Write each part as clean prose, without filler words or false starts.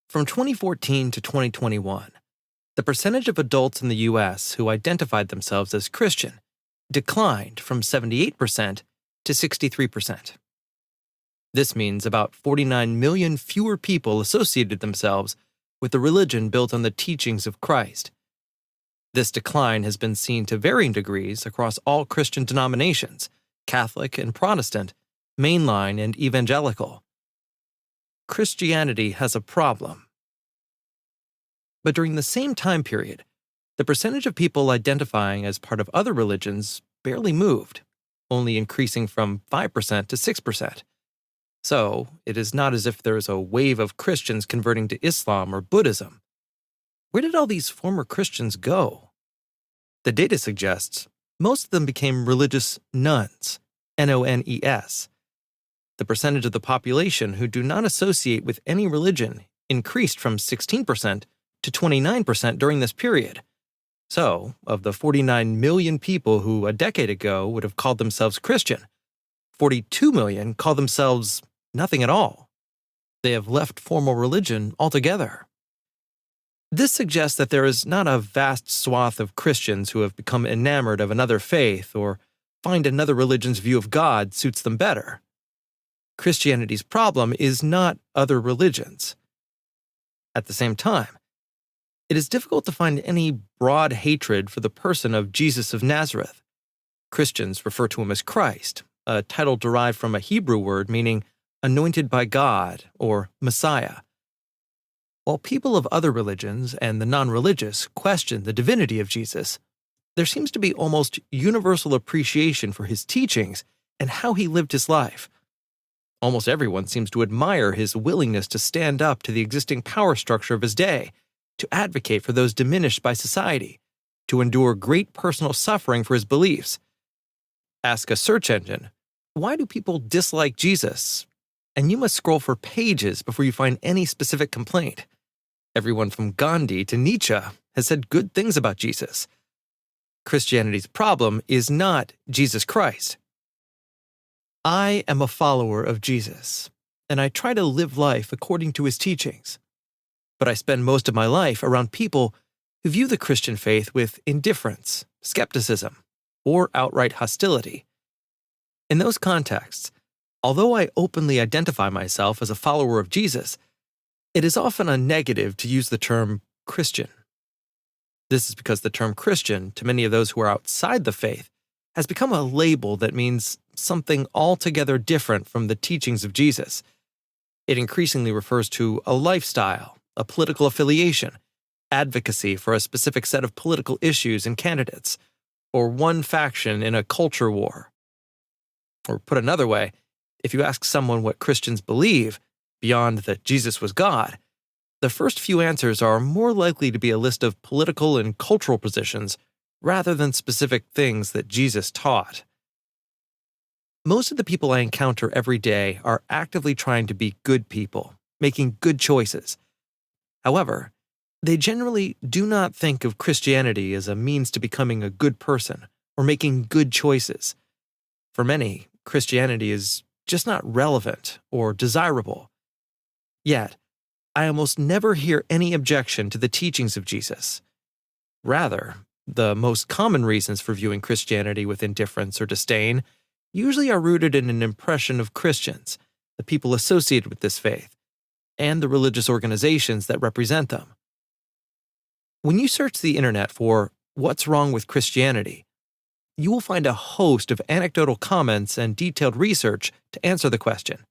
From 2014 to 2021, the percentage of adults in the U.S. who identified themselves as Christian declined from 78% to 63%. This means about 49 million fewer people associated themselves with a religion built on the teachings of Christ. This decline has been seen to varying degrees across all Christian denominations, Catholic and Protestant, mainline and evangelical. Christianity has a problem. But during the same time period, the percentage of people identifying as part of other religions barely moved, only increasing from 5% to 6%. So, it is not as if there is a wave of Christians converting to Islam or Buddhism. Where did all these former Christians go? The data suggests most of them became religious nones, N-O-N-E-S. The percentage of the population who do not associate with any religion increased from 16% to 29% during this period. So, of the 49 million people who a decade ago would have called themselves Christian, 42 million call themselves nothing at all. They have left formal religion altogether. This suggests that there is not a vast swath of Christians who have become enamored of another faith or find another religion's view of God suits them better. Christianity's problem is not other religions. At the same time, it is difficult to find any broad hatred for the person of Jesus of Nazareth. Christians refer to him as Christ, a title derived from a Hebrew word meaning anointed by God or Messiah. While people of other religions and the non-religious question the divinity of Jesus, there seems to be almost universal appreciation for his teachings and how he lived his life. Almost everyone seems to admire his willingness to stand up to the existing power structure of his day, to advocate for those diminished by society, to endure great personal suffering for his beliefs. Ask a search engine, why do people dislike Jesus? And you must scroll for pages before you find any specific complaint. Everyone from Gandhi to Nietzsche has said good things about Jesus. Christianity's problem is not Jesus Christ. I am a follower of Jesus, and I try to live life according to his teachings. But I spend most of my life around people who view the Christian faith with indifference, skepticism, or outright hostility. In those contexts, although I openly identify myself as a follower of Jesus, it is often a negative to use the term Christian. This is because the term Christian, to many of those who are outside the faith, has become a label that means something altogether different from the teachings of Jesus. It increasingly refers to a lifestyle, a political affiliation, advocacy for a specific set of political issues and candidates, or one faction in a culture war. Or put another way, if you ask someone what Christians believe, beyond that Jesus was God, the first few answers are more likely to be a list of political and cultural positions rather than specific things that Jesus taught. Most of the people I encounter every day are actively trying to be good people, making good choices. However, they generally do not think of Christianity as a means to becoming a good person or making good choices. For many, Christianity is just not relevant or desirable. Yet, I almost never hear any objection to the teachings of Jesus. Rather, the most common reasons for viewing Christianity with indifference or disdain usually are rooted in an impression of Christians, the people associated with this faith, and the religious organizations that represent them. When you search the internet for "what's wrong with Christianity," you will find a host of anecdotal comments and detailed research to answer the question.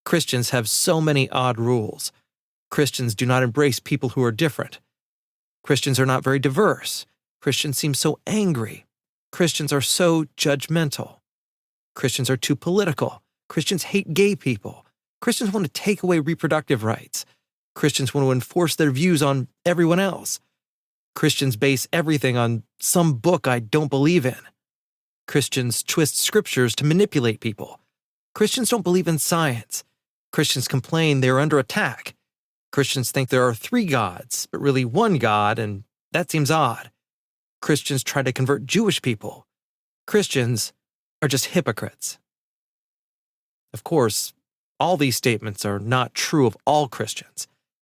Christians have so many odd rules. Christians do not embrace people who are different. Christians are not very diverse. Christians seem so angry. Christians are so judgmental. Christians are too political. Christians hate gay people. Christians want to take away reproductive rights. Christians want to enforce their views on everyone else. Christians base everything on some book I don't believe in. Christians twist scriptures to manipulate people. Christians don't believe in science. Christians complain they are under attack. Christians think there are 3 gods, but really 1 God, and that seems odd. Christians try to convert Jewish people. Christians are just hypocrites. Of course, all these statements are not true of all Christians.